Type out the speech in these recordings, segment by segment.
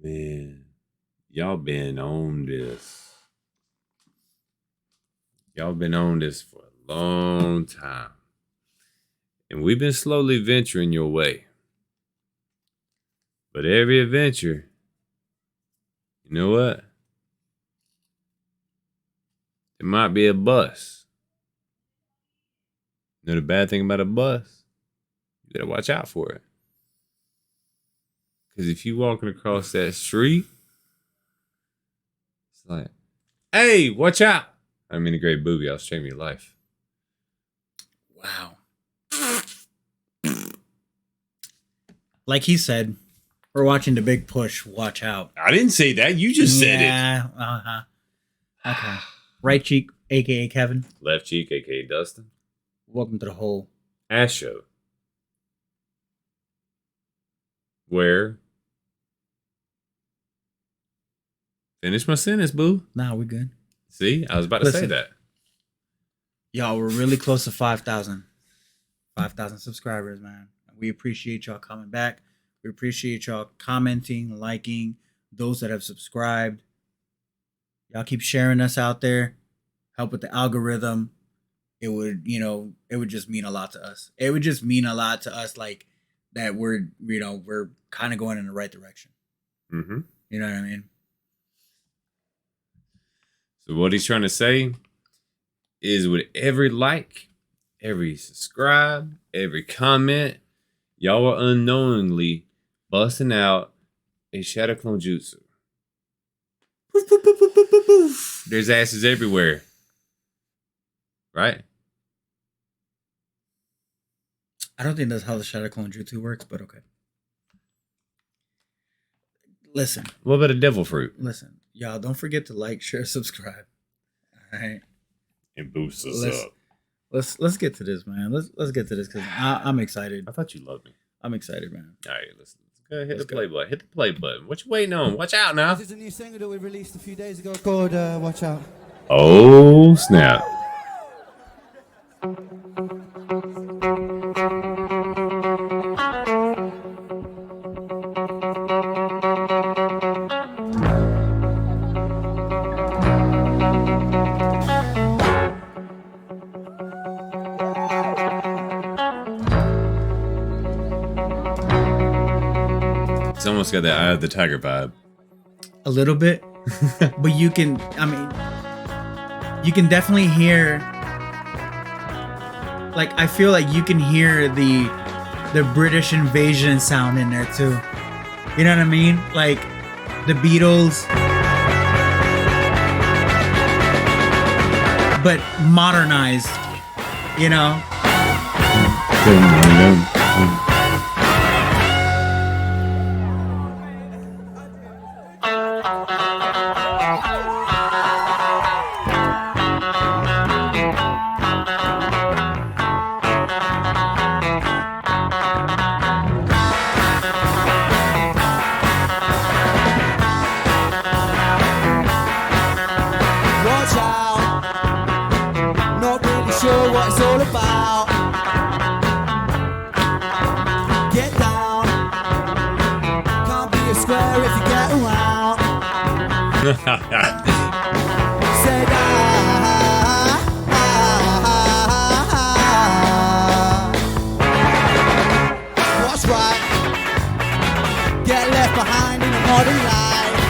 Man, y'all been on this. Y'all been on this for a long time. And we've been slowly venturing your way. But every adventure, you know what? It might be a bus. You know the bad thing about a bus? You gotta watch out for it. Because if you walking across that street, it's like, hey, watch out. I mean, a great booby, I'll stream your life. Wow. Like he said, we're watching The Big Push. Watch out. I didn't say that. You just said it. Yeah. Uh-huh. Okay. Right cheek, a.k.a. Kevin. Left cheek, a.k.a. Dustin. Welcome to the whole Ass show. Where? Finish my sentence, boo. Nah, we're good. See, I was about to say that. Y'all, we're really close to 5,000. 5,000 subscribers, man. We appreciate y'all coming back. We appreciate y'all commenting, liking, those that have subscribed. Y'all keep sharing us out there. Help with the algorithm. It would just mean a lot to us. It would just mean a lot to us, like that we're kind of going in the right direction. Mm-hmm. You know what I mean? So what he's trying to say is with every like, every subscribe, every comment, y'all are unknowingly busting out a shadow clone jutsu. Poof, poof, poof, poof, poof, poof, poof. There's asses everywhere. Right? I don't think that's how the Shadow Clone Jutsu works, but okay. Listen. What about a devil fruit? Listen. Y'all, don't forget to like, share, subscribe. All right? And boost us up. Let's get to this, man. Let's get to this because I'm excited. I thought you loved me. I'm excited, man. All right, let's go ahead. Hit the play button. Hit the play button. What you waiting on? Watch out now. This is a new single that we released a few days ago called Watch Out. Oh, snap. It's almost got that Eye of the Tiger vibe. A little bit. But you can definitely hear, like, I feel like you can hear the British invasion sound in there too. You know what I mean? Like the Beatles, but modernized, you know? Watch out. Not really sure what it's all about. Get down. Can't be a square if you get around. Say what's right? Get left behind in a modern life.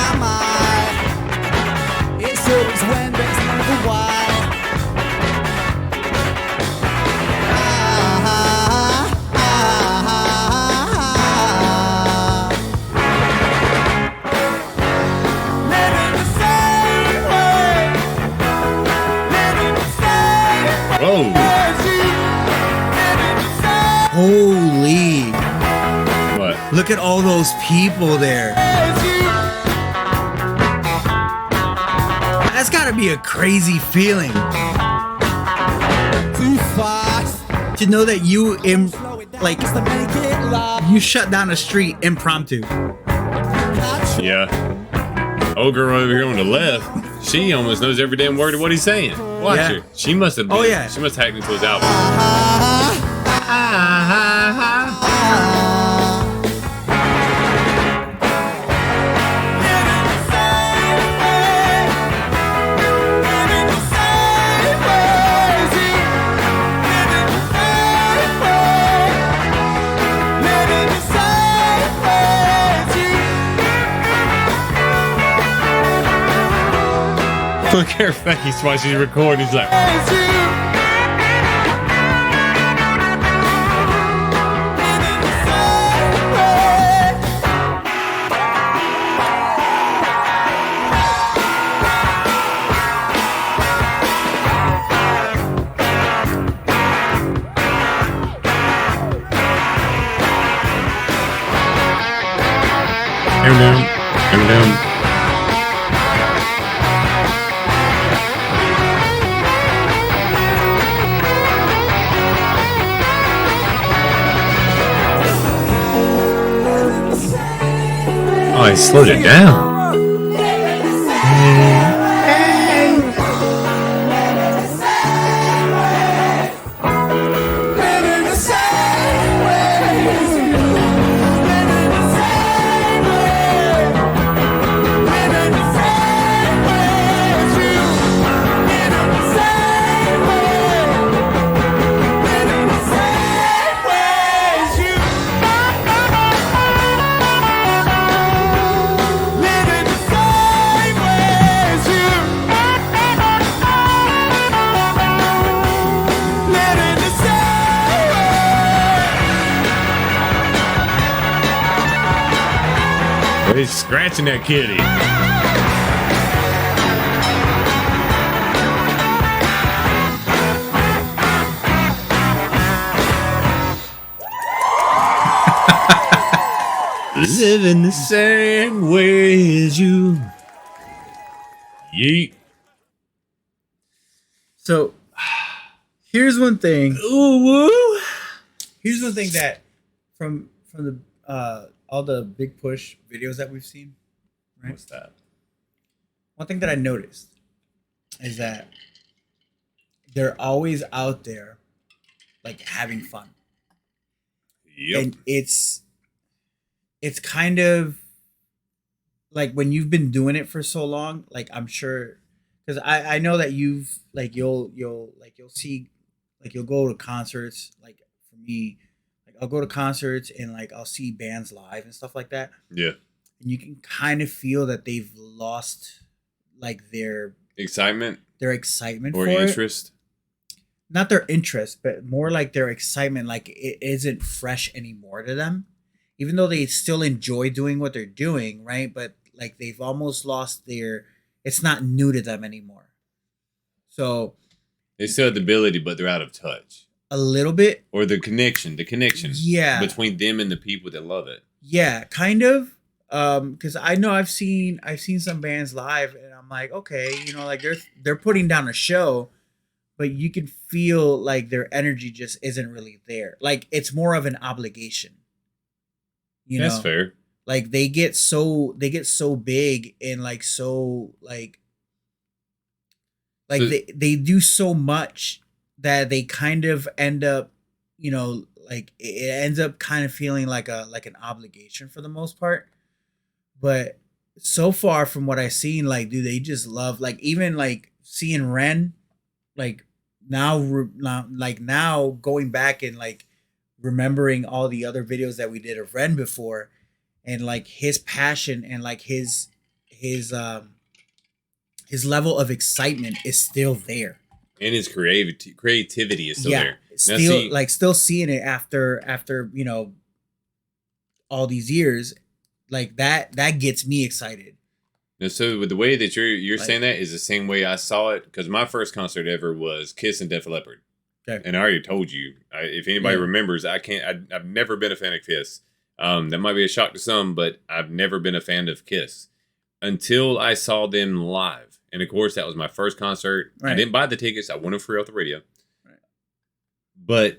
Am I? It's always when, but it's never why. Living the same way. Living the same way. Whoa. Living the same Holy, What? look at all those people there. That's gotta be a crazy feeling too fast. to know that you Slow it down like just to make it last. you shut down a street impromptu. Catch Yeah. Old girl over here on the left, she almost knows every damn word of what he's saying. Watch Yeah. her. She must have been. Oh, yeah. She must have hacked into his album. Look at her face while she's recording. He's like, down. Oh, he slowed it down. He's scratching that kitty. Living the same way as you. Yeet. So, here's one thing. Ooh, woo. Here's one thing that from the all the Big Push videos that we've seen. Right? What's that? One thing that I noticed is that they're always out there, like having fun. Yep. And it's kind of like when you've been doing it for so long, like I'm sure, because I know that you've like you'll see, like you'll go to concerts. Like for me, like I'll go to concerts and like I'll see bands live and stuff like that. Yeah. And you can kind of feel that they've lost like their Excitement excitement or for interest. Not their interest, but more like their excitement. Like it isn't fresh anymore to them, even though they still enjoy doing what they're doing, right? But like they've almost lost their. It's not new to them anymore. So They still have the ability, but they're out of touch. a little bit, Or the connection, yeah, between them and the people that love it. yeah, kind of. Because I know I've seen some bands live, and I'm like, okay, you know, like they're putting down a show, but you can feel like their energy just isn't really there. Like it's more of an obligation. You That's know, fair. like they get so big and like so like So- they do so much that they kind of end up, you know, like it ends up kind of feeling like an obligation for the most part. But so far from what I've seen, like, dude, they just love, like, even like seeing Ren, like now going back and like remembering all the other videos that we did of Ren before, and like his passion and like his level of excitement is still there. And his creativity is still there. Still seeing it after, you know, all these years. Like that gets me excited. Now, so with the way that you're Like- saying that is the same way I saw it, because my first concert ever was Kiss and Def Leppard. Okay. And I already told you, if anybody Yeah. remembers, I've never been a fan of Kiss. That might be a shock to some, but I've never been a fan of Kiss until I saw them live. And of course, that was my first concert. Right. I didn't buy the tickets. I won them free off the radio. Right. But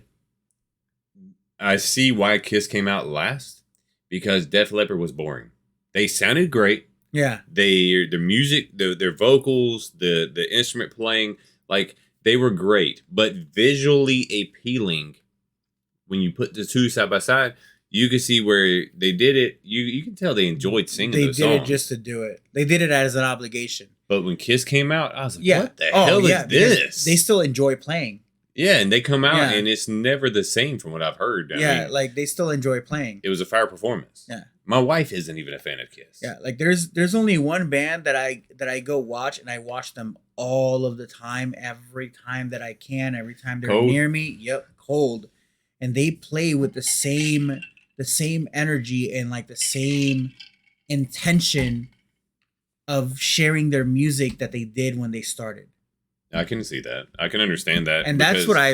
I see why Kiss came out last, because Def Leppard was boring. They sounded great. Yeah. Their music, their vocals, the instrument playing, like they were great, but visually appealing. When you put the two side by side, you can see where they did it. You can tell they enjoyed singing They those did songs. it just to do it. They did it as an obligation. But when Kiss came out, I was like, Yeah. what the hell is because this? They still enjoy playing. Yeah, and they come out Yeah. and it's never the same from what I've heard. I Yeah, mean, like they still enjoy playing. it was a fire performance. Yeah. My wife isn't even a fan of Kiss. Yeah, like there's only one band that I go watch, and I watch them all of the time, every time that I can, every time they're Cold? near me. Yep, Cold, and they play with the same energy and like the same intention of sharing their music that they did when they started. I can see that. I can understand that. And that's what I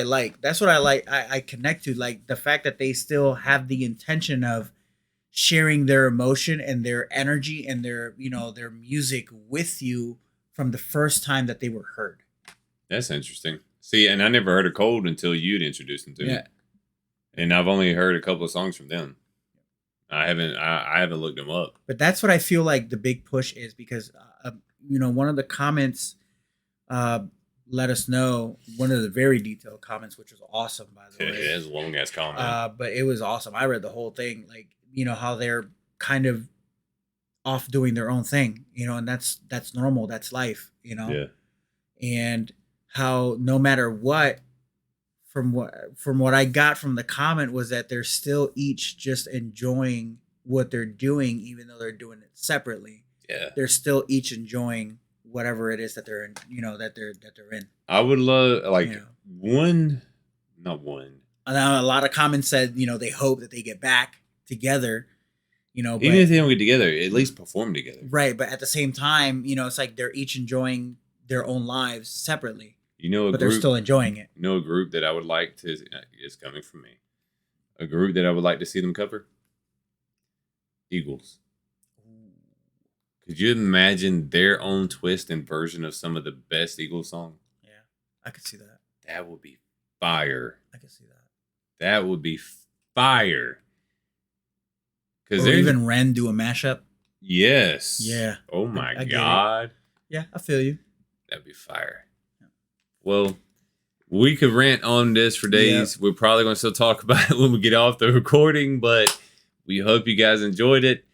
like. That's what I like. I connect to, like the fact that they still have the intention of sharing their emotion and their energy and their, you know, their music with you from the first time that they were heard. That's interesting. See, and I never heard of Cold until you'd introduced them to me. Yeah. And I've only heard a couple of songs from them. I haven't looked them up. But that's what I feel like the big push is, because you know, one of the comments let us know, one of the very detailed comments, which was awesome, by the way. Yeah, it's a long ass comment. But it was awesome. I read the whole thing, like, you know, how they're kind of off doing their own thing, you know, and that's normal. That's life, you know. Yeah. And how no matter what, from what I got from the comment was that they're still each just enjoying what they're doing, even though they're doing it separately. Yeah. They're still each enjoying whatever it is that they're in, you know, that they're in. I would love, like, You know. not one. And a lot of comments said, you know, they hope that they get back together, you know, Even if they don't get together, at least perform together. right. But at the same time, you know, it's like they're each enjoying their own lives separately, You know, but they're still enjoying it. You know, a group that I would like to, it's coming from me. A group that I would like to see them cover? Eagles. Could you imagine their own twist and version of some of the best Eagles songs? Yeah, I could see that. That would be fire. I could see that. That would be fire. Or even Ren do a mashup. Yes. Yeah. Oh my I get it. God. Yeah, I feel you. That'd be fire. Well, we could rant on this for days. Yep. We're probably going to still talk about it when we get off the recording, but we hope you guys enjoyed it.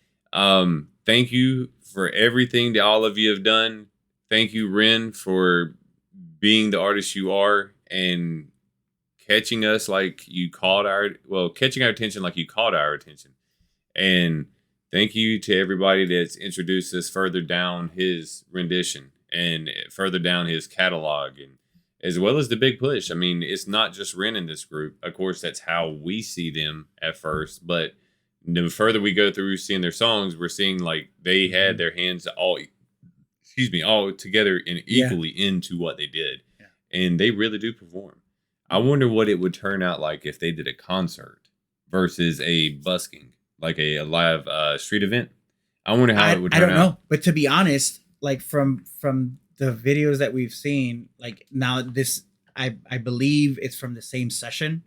Thank you for everything that all of you have done. Thank you, Ren, for being the artist you are and catching us like you caught catching our attention like you caught our attention. And thank you to everybody that's introduced us further down his rendition and further down his catalog, and as well as the big push. I mean, it's not just Ren in this group. Of course, that's how we see them at first, but the further we go through seeing their songs, we're seeing like they had their hands all together and equally into what they did. Yeah. And they really do perform. I wonder what it would turn out like if they did a concert versus a busking, like a live street event. I wonder how it would turn out. I don't know. But to be honest, like from the videos that we've seen, like now this, I believe it's from the same session.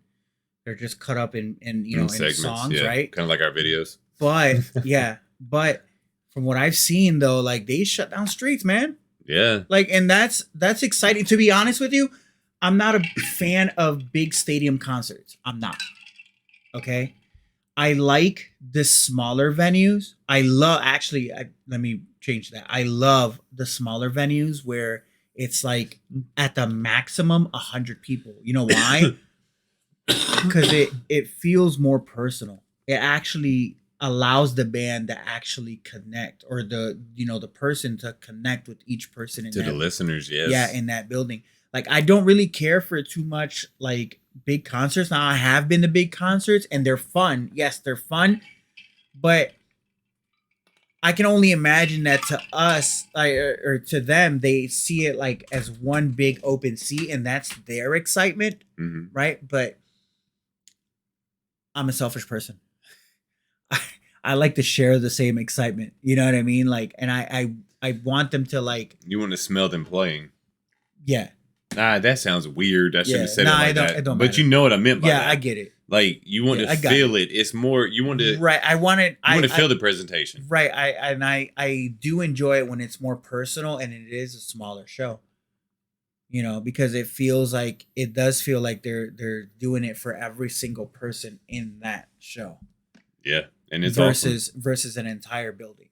They're just cut up in you know, in segments, songs, right? Kind of like our videos. But yeah, but from what I've seen though, like they shut down streets, man. Yeah. Like, and that's exciting. To be honest with you, I'm not a fan of big stadium concerts. I'm not. Okay. I like the smaller venues. Let me change that. I love the smaller venues where it's like at the maximum 100 people. You know why? Because it feels more personal. It actually allows the band to actually connect, or the person to connect with each person To the listeners, yes. Yeah, in that building. Like, I don't really care for too much like big concerts. Now, I have been to big concerts and they're fun. Yes, they're fun, but I can only imagine that to us, or to them, they see it like as one big open seat, and that's their excitement, right? But I'm a selfish person. I like to share the same excitement. You know what I mean? Like, and I want them to like. You want to smell them playing. Yeah. Nah, that sounds weird. I shouldn't have said it like that. It don't but matter. you know what I meant by that. Yeah, I get it. Like, you want to feel it. It's more, you want to. Right. I want to feel the presentation. Right. I do enjoy it when it's more personal and it is a smaller show. You know, because it does feel like they're doing it for every single person in that show. Yeah. And it's versus an entire building.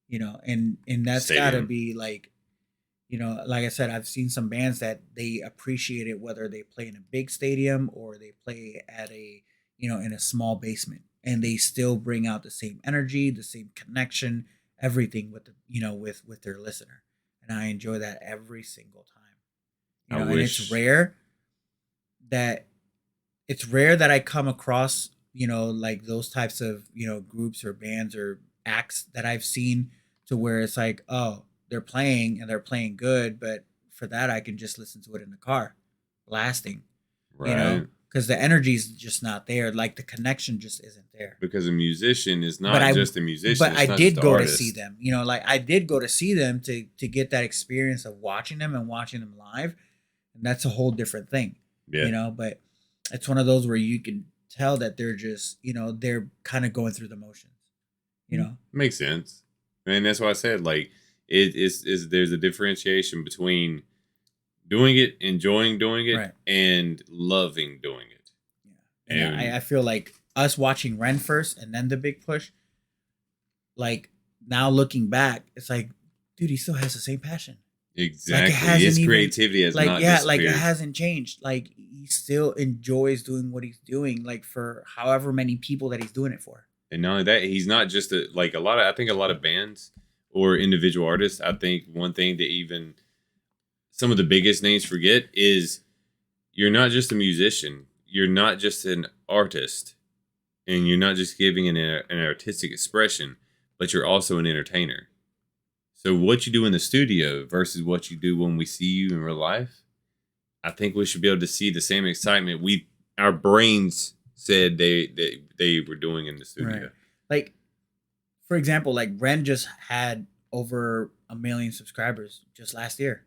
You know, and that's gotta be like, you know, like I said, I've seen some bands that they appreciate it whether they play in a big stadium or they play at a, in a small basement, and they still bring out the same energy, the same connection, everything with with their listener. And I enjoy that every single time. I And wish. that it's rare that I come across, like those types of, groups or bands or acts that I've seen to where it's like, oh, they're playing and they're playing good, but for that I can just listen to it in the car, blasting, Right. because the energy's just not there. Like the connection just isn't there. Because a musician is But not I, just a musician. but it's I not did just an go to artist. see them. Like I did go to see them to get that experience of watching them and watching them live, and that's a whole different thing. Yeah. But it's one of those where you can tell that they're just, they're kind of going through the motions. Makes sense. And that's why I said, like, is there's a differentiation between doing it, enjoying doing it, Right. and loving doing it. Yeah. And And I feel like us watching Ren first and then the big push, like now looking back, it's like, dude, he still has the same passion. exactly, hasn't his even- creativity has Like, not yeah, like it disappeared. hasn't changed. Like he still enjoys doing what he's doing, like for however many people that he's doing it for. And not only that, he's not just I think a lot of bands or individual artists, I think one thing that even some of the biggest names forget is you're not just a musician, you're not just an artist, and you're not just giving an artistic expression, but you're also an entertainer. So what you do in the studio versus what you do when we see you in real life, I think we should be able to see the same excitement our brains said they were doing in the studio. Right. Like, for example, like Ren just had over 1 million subscribers just last year,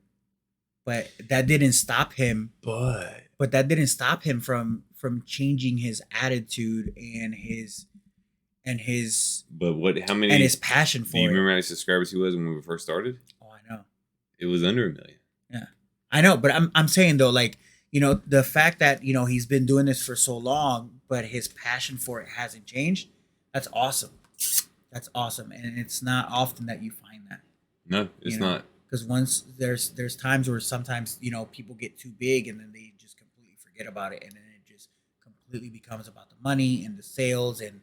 but that didn't stop him. But that didn't stop him from changing his attitude and his But how many? and his passion for Do you it. remember how many subscribers he was when we first started? Oh, I know. It was under 1 million. Yeah, I know. But I'm saying though, like, the fact that he's been doing this for so long, but his passion for it hasn't changed. That's awesome. That's awesome, and it's not often that you find that. No, it's not. Because once there's times where sometimes people get too big and then they just completely forget about it, and then it just completely becomes about the money and the sales and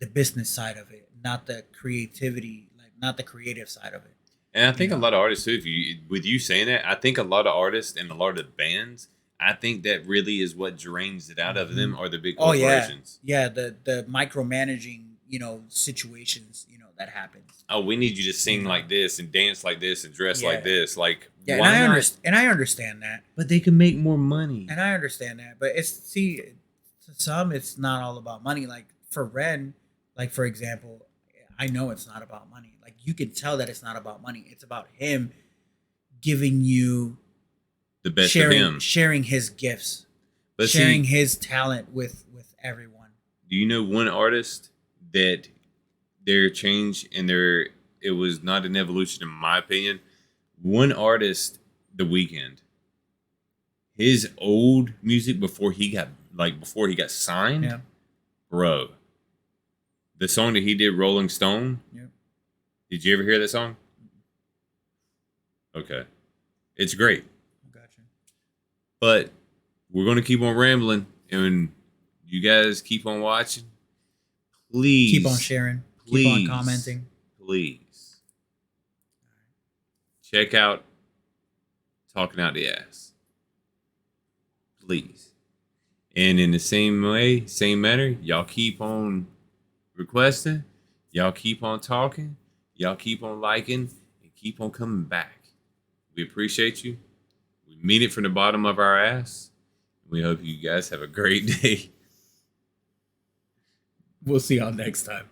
the business side of it, not the creativity, like not the creative side of it. And I think a lot of artists too. With you saying that, I think a lot of artists and a lot of bands, I think that really is what drains it out of them, are the big corporations. Yeah, the micromanaging situations that happens. Oh, we need you to sing like this and dance like this and dress like this. Like, Yeah, why and not? I understand that. But they can make more money. And I understand that, but to some, it's not all about money. Like for Ren, like for example, I know it's not about money. Like you can tell that it's not about money. It's about him giving you The best of him. sharing his gifts, But sharing see, his talent with everyone. do you know one artist that their change and it was not an evolution in my opinion? One artist, The Weeknd. His old music before he got signed, Yeah. bro. The song that he did, Rolling Stone. Yep. Did you ever hear that song? Okay. It's great. Gotcha. But we're going to keep on rambling, and you guys keep on watching. Please. Keep on sharing. Please. Keep on commenting. Please. Check out Talking Out the Ass. Please. And in the same way, same manner, y'all keep on requesting. Y'all keep on talking. Y'all keep on liking. And keep on coming back. We appreciate you. We mean it from the bottom of our ass. We hope you guys have a great day. We'll see y'all next time.